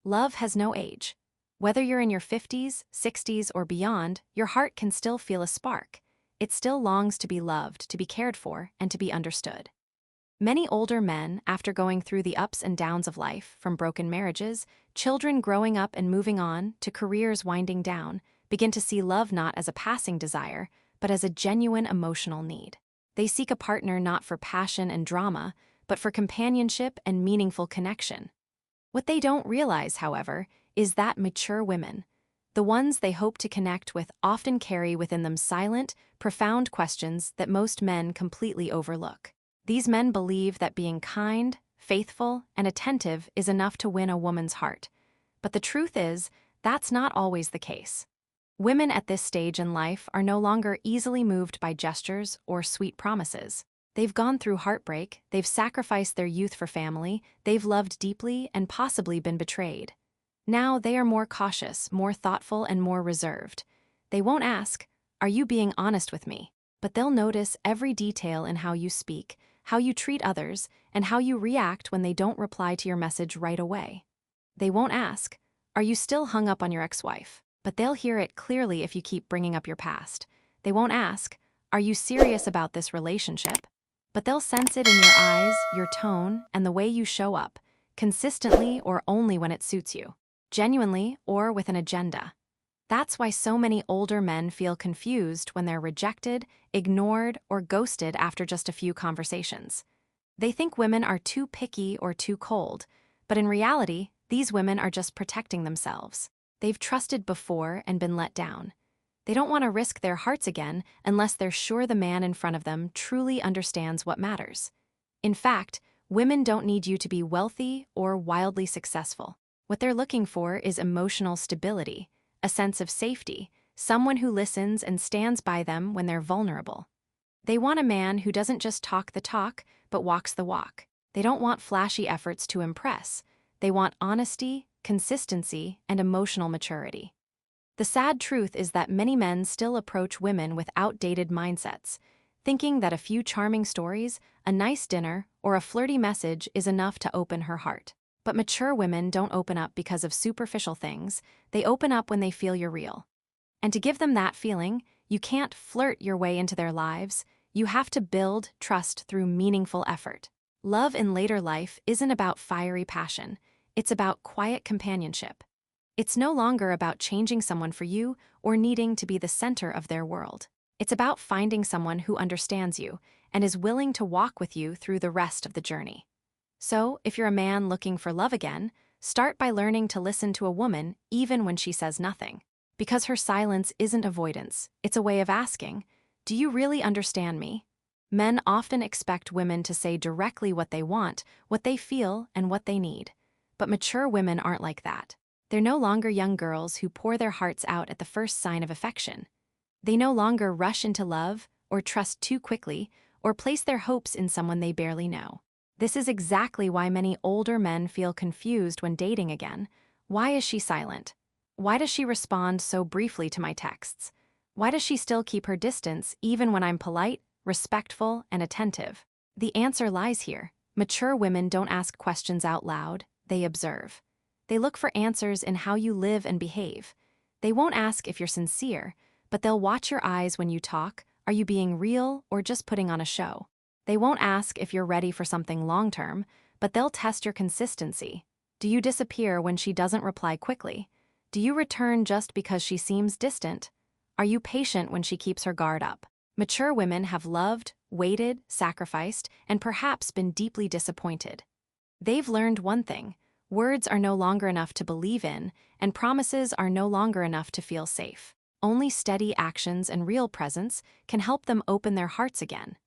Love has no age. Whether you're in your 50s, 60s, or beyond, your heart can still feel a spark. It still longs to be loved, to be cared for, and to be understood. Many older men, after going through the ups and downs of life, from broken marriages, children growing up and moving on, to careers winding down, begin to see love not as a passing desire, but as a genuine emotional need. They seek a partner not for passion and drama, but for companionship and meaningful connection. What they don't realize, however, is that mature women, the ones they hope to connect with, often carry within them silent, profound questions that most men completely overlook. These men believe that being kind, faithful, and attentive is enough to win a woman's heart. But the truth is, that's not always the case. Women at this stage in life are no longer easily moved by gestures or sweet promises. They've gone through heartbreak, they've sacrificed their youth for family, they've loved deeply and possibly been betrayed. Now they are more cautious, more thoughtful, and more reserved. They won't ask, "Are you being honest with me?" But they'll notice every detail in how you speak, how you treat others, and how you react when they don't reply to your message right away. They won't ask, "Are you still hung up on your ex-wife?" But they'll hear it clearly if you keep bringing up your past. They won't ask, "Are you serious about this relationship?" But they'll sense it in your eyes, your tone, and the way you show up, consistently or only when it suits you, genuinely or with an agenda. That's why so many older men feel confused when they're rejected, ignored, or ghosted after just a few conversations. They think women are too picky or too cold, but in reality, these women are just protecting themselves. They've trusted before and been let down. They don't want to risk their hearts again unless they're sure the man in front of them truly understands what matters. In fact, women don't need you to be wealthy or wildly successful. What they're looking for is emotional stability, a sense of safety, someone who listens and stands by them when they're vulnerable. They want a man who doesn't just talk the talk, but walks the walk. They don't want flashy efforts to impress. They want honesty, consistency, and emotional maturity. The sad truth is that many men still approach women with outdated mindsets, thinking that a few charming stories, a nice dinner, or a flirty message is enough to open her heart. But mature women don't open up because of superficial things, they open up when they feel you're real. And to give them that feeling, you can't flirt your way into their lives, you have to build trust through meaningful effort. Love in later life isn't about fiery passion, it's about quiet companionship. It's no longer about changing someone for you or needing to be the center of their world. It's about finding someone who understands you and is willing to walk with you through the rest of the journey. So, if you're a man looking for love again, start by learning to listen to a woman even when she says nothing. Because her silence isn't avoidance, it's a way of asking, "Do you really understand me?" Men often expect women to say directly what they want, what they feel, and what they need. But mature women aren't like that. They're no longer young girls who pour their hearts out at the first sign of affection. They no longer rush into love, or trust too quickly, or place their hopes in someone they barely know. This is exactly why many older men feel confused when dating again. Why is she silent? Why does she respond so briefly to my texts? Why does she still keep her distance even when I'm polite, respectful, and attentive? The answer lies here. Mature women don't ask questions out loud, they observe. They look for answers in how you live and behave. They won't ask if you're sincere, but they'll watch your eyes when you talk. Are you being real or just putting on a show? They won't ask if you're ready for something long-term, but they'll test your consistency. Do you disappear when she doesn't reply quickly? Do you return just because she seems distant? Are you patient when she keeps her guard up? Mature women have loved, waited, sacrificed, and perhaps been deeply disappointed. They've learned one thing: words are no longer enough to believe in, and promises are no longer enough to feel safe. Only steady actions and real presence can help them open their hearts again.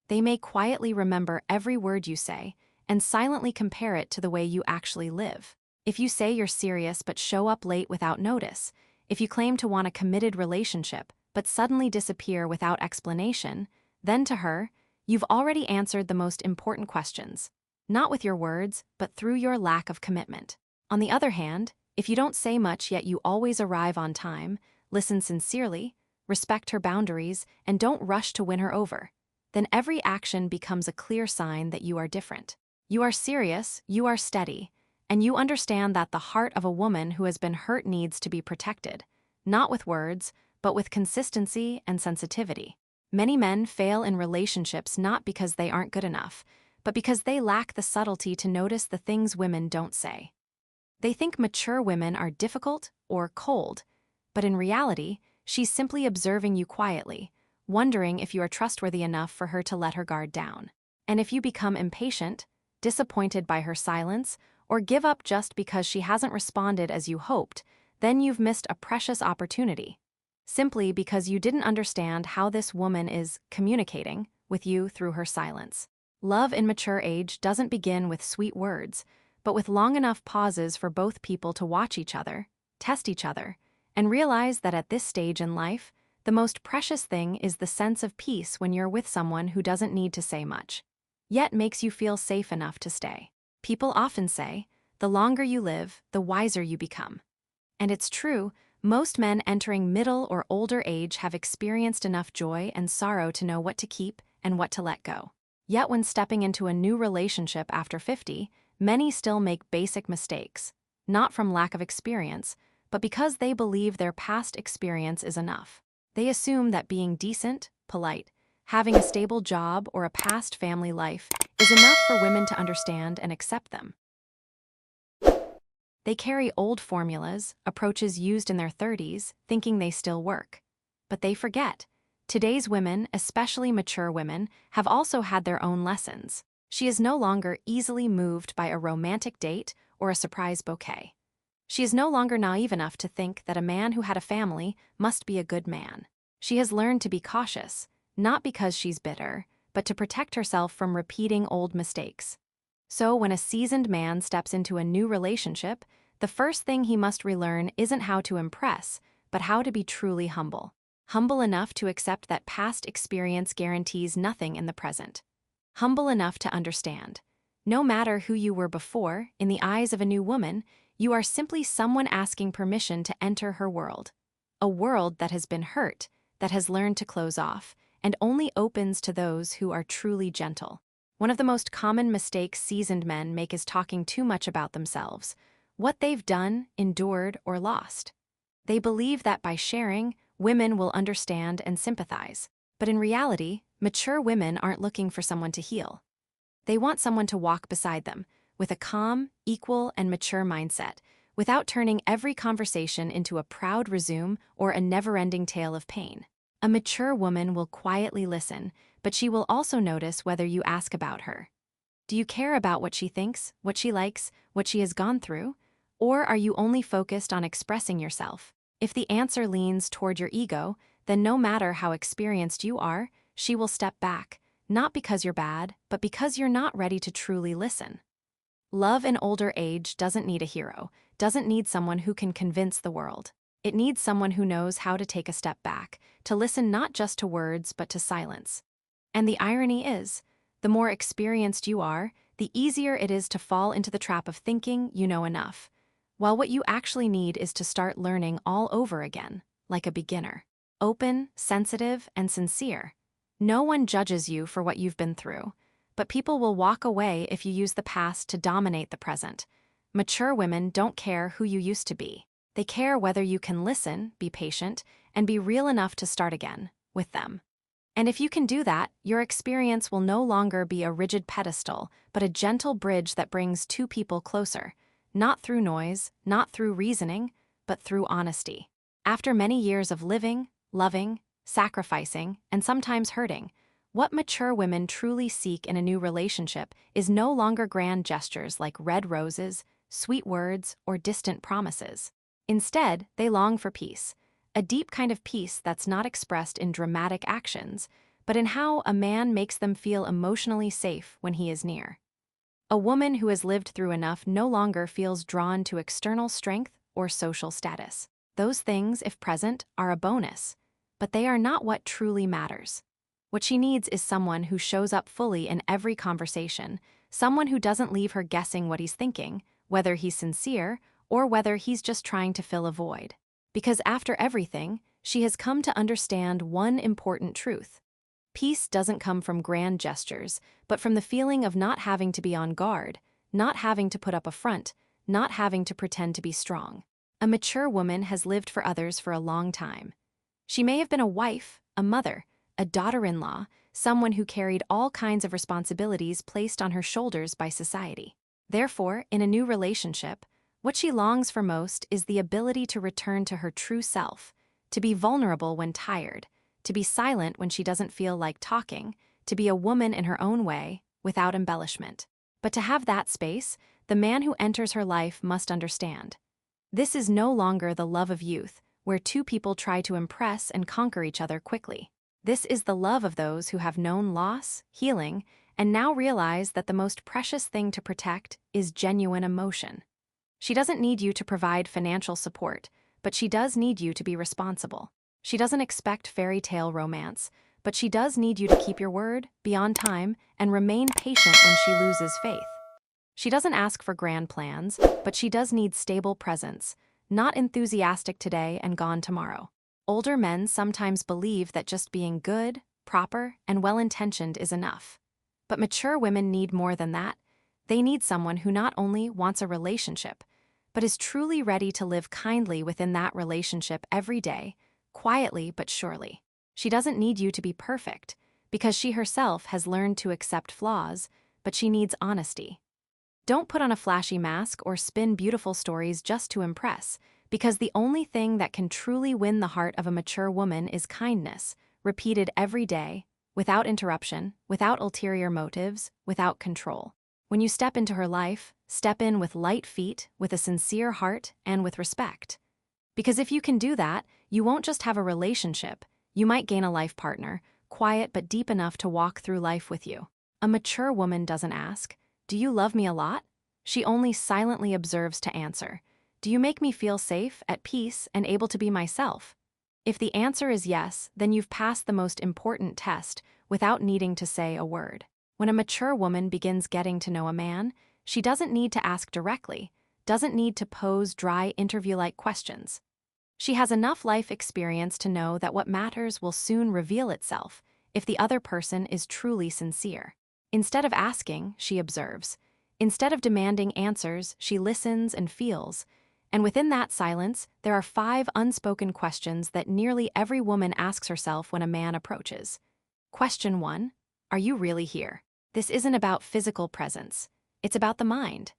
They may quietly remember every word you say and silently compare it to the way you actually live. If you say you're serious but show up late without notice, if you claim to want a committed relationship but suddenly disappear without explanation, then to her, you've already answered the most important questions. Not with your words, but through your lack of commitment. On the other hand, if you don't say much yet you always arrive on time, listen sincerely, respect her boundaries, and don't rush to win her over, then every action becomes a clear sign that you are different. You are serious, you are steady, and you understand that the heart of a woman who has been hurt needs to be protected, not with words, but with consistency and sensitivity. Many men fail in relationships not because they aren't good enough, but because they lack the subtlety to notice the things women don't say. They think mature women are difficult or cold, but in reality, she's simply observing you quietly, wondering if you are trustworthy enough for her to let her guard down. And if you become impatient, disappointed by her silence, or give up just because she hasn't responded as you hoped, then you've missed a precious opportunity. Simply because you didn't understand how this woman is communicating with you through her silence. Love in mature age doesn't begin with sweet words, but with long enough pauses for both people to watch each other, test each other, and realize that at this stage in life, the most precious thing is the sense of peace when you're with someone who doesn't need to say much, yet makes you feel safe enough to stay. People often say, the longer you live, the wiser you become. And it's true, most men entering middle or older age have experienced enough joy and sorrow to know what to keep and what to let go. Yet when stepping into a new relationship after 50, many still make basic mistakes, not from lack of experience, but because they believe their past experience is enough. They assume that being decent, polite, having a stable job, or a past family life is enough for women to understand and accept them. They carry old formulas, approaches used in their 30s, thinking they still work. But they forget. Today's women, especially mature women, have also had their own lessons. She is no longer easily moved by a romantic date or a surprise bouquet. She is no longer naive enough to think that a man who had a family must be a good man. She has learned to be cautious, not because she's bitter, but to protect herself from repeating old mistakes. So when a seasoned man steps into a new relationship, the first thing he must relearn isn't how to impress, but how to be truly humble. Humble enough to accept that past experience guarantees nothing in the present. Humble enough to understand. No matter who you were before, in the eyes of a new woman, you are simply someone asking permission to enter her world. A world that has been hurt, that has learned to close off, and only opens to those who are truly gentle. One of the most common mistakes seasoned men make is talking too much about themselves, what they've done, endured, or lost. They believe that by sharing, women will understand and sympathize. But in reality, mature women aren't looking for someone to heal. They want someone to walk beside them, with a calm, equal, and mature mindset, without turning every conversation into a proud resume or a never-ending tale of pain. A mature woman will quietly listen, but she will also notice whether you ask about her. Do you care about what she thinks, what she likes, what she has gone through? Or are you only focused on expressing yourself? If the answer leans toward your ego, then no matter how experienced you are, she will step back, not because you're bad, but because you're not ready to truly listen. Love in older age doesn't need a hero, doesn't need someone who can convince the world. It needs someone who knows how to take a step back, to listen not just to words but to silence. And the irony is, the more experienced you are, the easier it is to fall into the trap of thinking you know enough, while what you actually need is to start learning all over again, like a beginner. Open, sensitive, and sincere. No one judges you for what you've been through, but people will walk away if you use the past to dominate the present. Mature women don't care who you used to be. They care whether you can listen, be patient, and be real enough to start again, with them. And if you can do that, your experience will no longer be a rigid pedestal, but a gentle bridge that brings two people closer, not through noise, not through reasoning, but through honesty. After many years of living, loving, sacrificing, and sometimes hurting, what mature women truly seek in a new relationship is no longer grand gestures like red roses, sweet words, or distant promises. Instead, they long for peace, a deep kind of peace that's not expressed in dramatic actions, but in how a man makes them feel emotionally safe when he is near. A woman who has lived through enough no longer feels drawn to external strength or social status. Those things, if present, are a bonus, but they are not what truly matters. What she needs is someone who shows up fully in every conversation, someone who doesn't leave her guessing what he's thinking, whether he's sincere or whether he's just trying to fill a void. Because after everything, she has come to understand one important truth. Peace doesn't come from grand gestures, but from the feeling of not having to be on guard, not having to put up a front, not having to pretend to be strong. A mature woman has lived for others for a long time. She may have been a wife, a mother, a daughter-in-law, someone who carried all kinds of responsibilities placed on her shoulders by society. Therefore, in a new relationship, what she longs for most is the ability to return to her true self, to be vulnerable when tired, to be silent when she doesn't feel like talking, to be a woman in her own way, without embellishment. But to have that space, the man who enters her life must understand. This is no longer the love of youth, where two people try to impress and conquer each other quickly. This is the love of those who have known loss, healing, and now realize that the most precious thing to protect is genuine emotion. She doesn't need you to provide financial support, but she does need you to be responsible. She doesn't expect fairy tale romance, but she does need you to keep your word, be on time, and remain patient when she loses faith. She doesn't ask for grand plans, but she does need stable presence, not enthusiastic today and gone tomorrow. Older men sometimes believe that just being good, proper, and well-intentioned is enough. But mature women need more than that. They need someone who not only wants a relationship, but is truly ready to live kindly within that relationship every day, quietly but surely. She doesn't need you to be perfect, because she herself has learned to accept flaws, but she needs honesty. Don't put on a flashy mask or spin beautiful stories just to impress, because the only thing that can truly win the heart of a mature woman is kindness, repeated every day, without interruption, without ulterior motives, without control. When you step into her life, step in with light feet, with a sincere heart, and with respect. Because if you can do that, you won't just have a relationship, you might gain a life partner, quiet but deep enough to walk through life with you. A mature woman doesn't ask, "Do you love me a lot?" She only silently observes to answer, "Do you make me feel safe, at peace, and able to be myself?" If the answer is yes, then you've passed the most important test without needing to say a word. When a mature woman begins getting to know a man, she doesn't need to ask directly, doesn't need to pose dry interview-like questions. She has enough life experience to know that what matters will soon reveal itself if the other person is truly sincere. Instead of asking, she observes. Instead of demanding answers, she listens and feels. And within that silence, there are 5 unspoken questions that nearly every woman asks herself when a man approaches. Question 1. Are you really here? This isn't about physical presence. It's about the mind.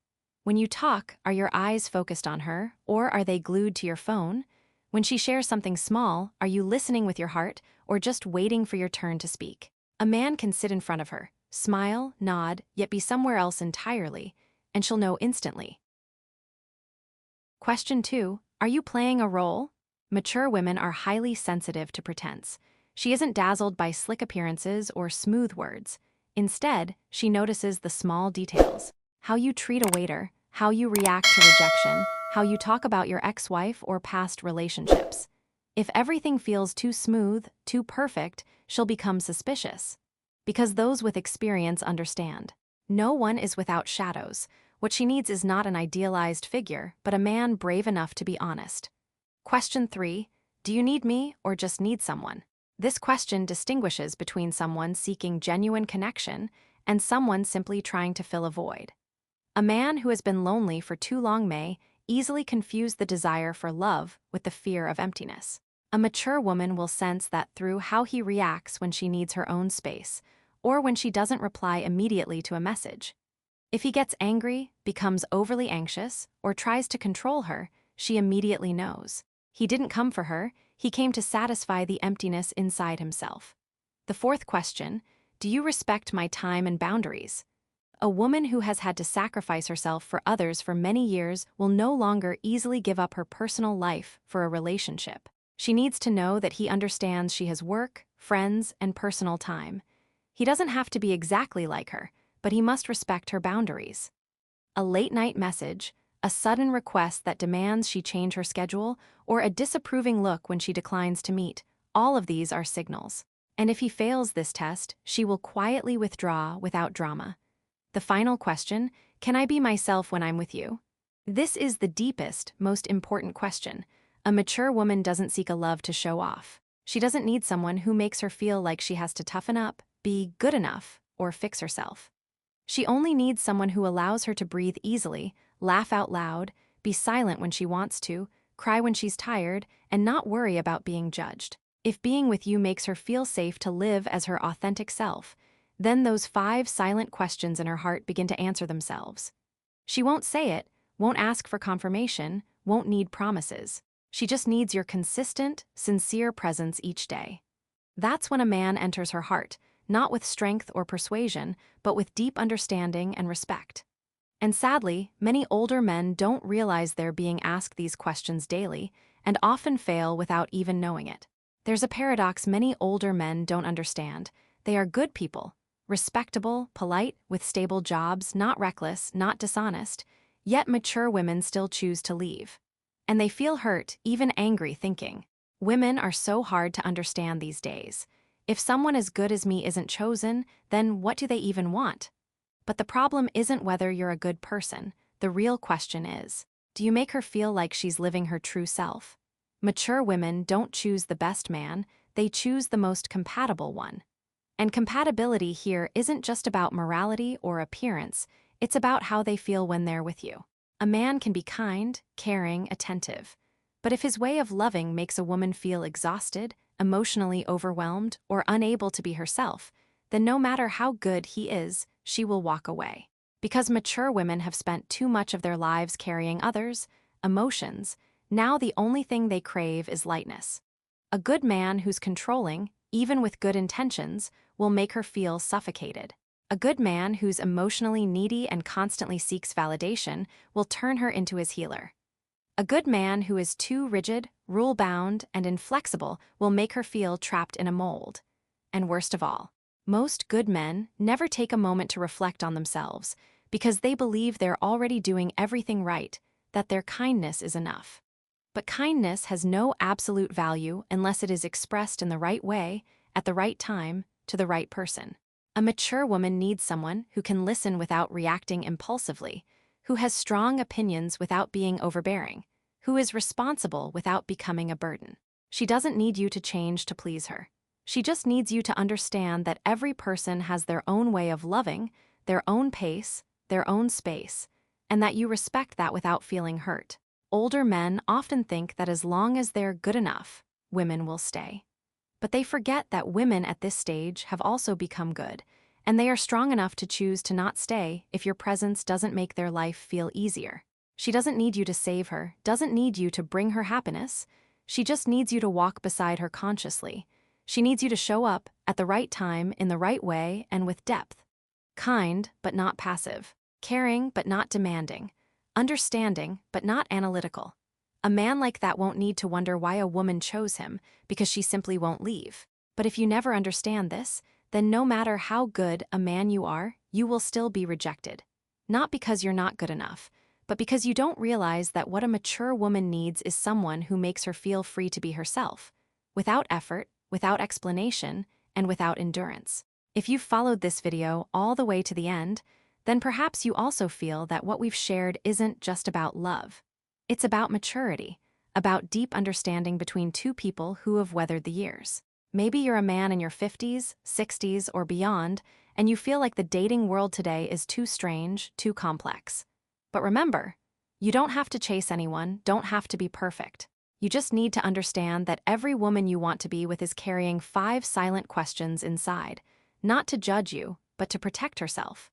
When you talk, are your eyes focused on her, or are they glued to your phone? When she shares something small, are you listening with your heart, or just waiting for your turn to speak? A man can sit in front of her, smile, nod, yet be somewhere else entirely, and she'll know instantly. Question 2. Are you playing a role? Mature women are highly sensitive to pretense. She isn't dazzled by slick appearances or smooth words. Instead, she notices the small details. How you treat a waiter, how you react to rejection, how you talk about your ex-wife or past relationships. If everything feels too smooth, too perfect, she'll become suspicious. Because those with experience understand. No one is without shadows. What she needs is not an idealized figure, but a man brave enough to be honest. Question 3. Do you need me or just need someone? This question distinguishes between someone seeking genuine connection and someone simply trying to fill a void. A man who has been lonely for too long may easily confuse the desire for love with the fear of emptiness. A mature woman will sense that through how he reacts when she needs her own space, or when she doesn't reply immediately to a message. If he gets angry, becomes overly anxious, or tries to control her, she immediately knows. He didn't come for her, he came to satisfy the emptiness inside himself. The 4th question, do you respect my time and boundaries? A woman who has had to sacrifice herself for others for many years will no longer easily give up her personal life for a relationship. She needs to know that he understands she has work, friends, and personal time. He doesn't have to be exactly like her, but he must respect her boundaries. A late-night message, a sudden request that demands she change her schedule, or a disapproving look when she declines to meet, all of these are signals. And if he fails this test, she will quietly withdraw without drama. The final question, can I be myself when I'm with you? This is the deepest, most important question. A mature woman doesn't seek a love to show off. She doesn't need someone who makes her feel like she has to toughen up, be good enough, or fix herself. She only needs someone who allows her to breathe easily, laugh out loud, be silent when she wants to, cry when she's tired, and not worry about being judged. If being with you makes her feel safe to live as her authentic self, then those 5 silent questions in her heart begin to answer themselves. She won't say it, won't ask for confirmation, won't need promises. She just needs your consistent, sincere presence each day. That's when a man enters her heart, not with strength or persuasion, but with deep understanding and respect. And sadly, many older men don't realize they're being asked these questions daily, and often fail without even knowing it. There's a paradox many older men don't understand. They are good people, respectable, polite, with stable jobs, not reckless, not dishonest, yet mature women still choose to leave. And they feel hurt, even angry, thinking, "Women are so hard to understand these days. If someone as good as me isn't chosen, then what do they even want?" But the problem isn't whether you're a good person. The real question is, do you make her feel like she's living her true self? Mature women don't choose the best man, they choose the most compatible one. And compatibility here isn't just about morality or appearance, it's about how they feel when they're with you. A man can be kind, caring, attentive. But if his way of loving makes a woman feel exhausted, emotionally overwhelmed, or unable to be herself, then no matter how good he is, she will walk away. Because mature women have spent too much of their lives carrying others' emotions, now the only thing they crave is lightness. A good man who's controlling, even with good intentions, will make her feel suffocated. A good man who's emotionally needy and constantly seeks validation will turn her into his healer. A good man who is too rigid, rule-bound, and inflexible will make her feel trapped in a mold. And worst of all, most good men never take a moment to reflect on themselves because they believe they're already doing everything right, that their kindness is enough. But kindness has no absolute value unless it is expressed in the right way, at the right time, to the right person. A mature woman needs someone who can listen without reacting impulsively, who has strong opinions without being overbearing, who is responsible without becoming a burden. She doesn't need you to change to please her. She just needs you to understand that every person has their own way of loving, their own pace, their own space, and that you respect that without feeling hurt. Older men often think that as long as they're good enough, women will stay. But they forget that women at this stage have also become good, and they are strong enough to choose to not stay if your presence doesn't make their life feel easier. She doesn't need you to save her, doesn't need you to bring her happiness. She just needs you to walk beside her consciously. She needs you to show up at the right time, in the right way, and with depth. Kind, but not passive. Caring, but not demanding. Understanding, but not analytical. A man like that won't need to wonder why a woman chose him, because she simply won't leave. But if you never understand this, then no matter how good a man you are, you will still be rejected. Not because you're not good enough, but because you don't realize that what a mature woman needs is someone who makes her feel free to be herself, without effort, without explanation, and without endurance. If you've followed this video all the way to the end, then perhaps you also feel that what we've shared isn't just about love. It's about maturity, about deep understanding between two people who have weathered the years. Maybe you're a man in your 50s, 60s, or beyond, and you feel like the dating world today is too strange, too complex. But remember, you don't have to chase anyone, don't have to be perfect. You just need to understand that every woman you want to be with is carrying 5 silent questions inside, not to judge you, but to protect herself.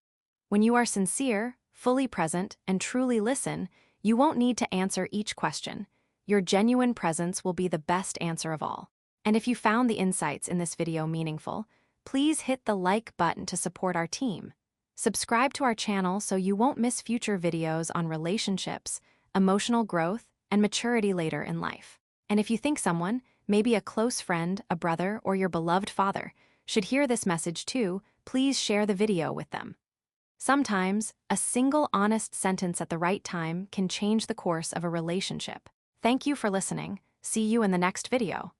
When you are sincere, fully present, and truly listen, you won't need to answer each question. Your genuine presence will be the best answer of all. And if you found the insights in this video meaningful, please hit the like button to support our team. Subscribe to our channel so you won't miss future videos on relationships, emotional growth, and maturity later in life. And if you think someone, maybe a close friend, a brother, or your beloved father, should hear this message too, please share the video with them. Sometimes, a single honest sentence at the right time can change the course of a relationship. Thank you for listening. See you in the next video.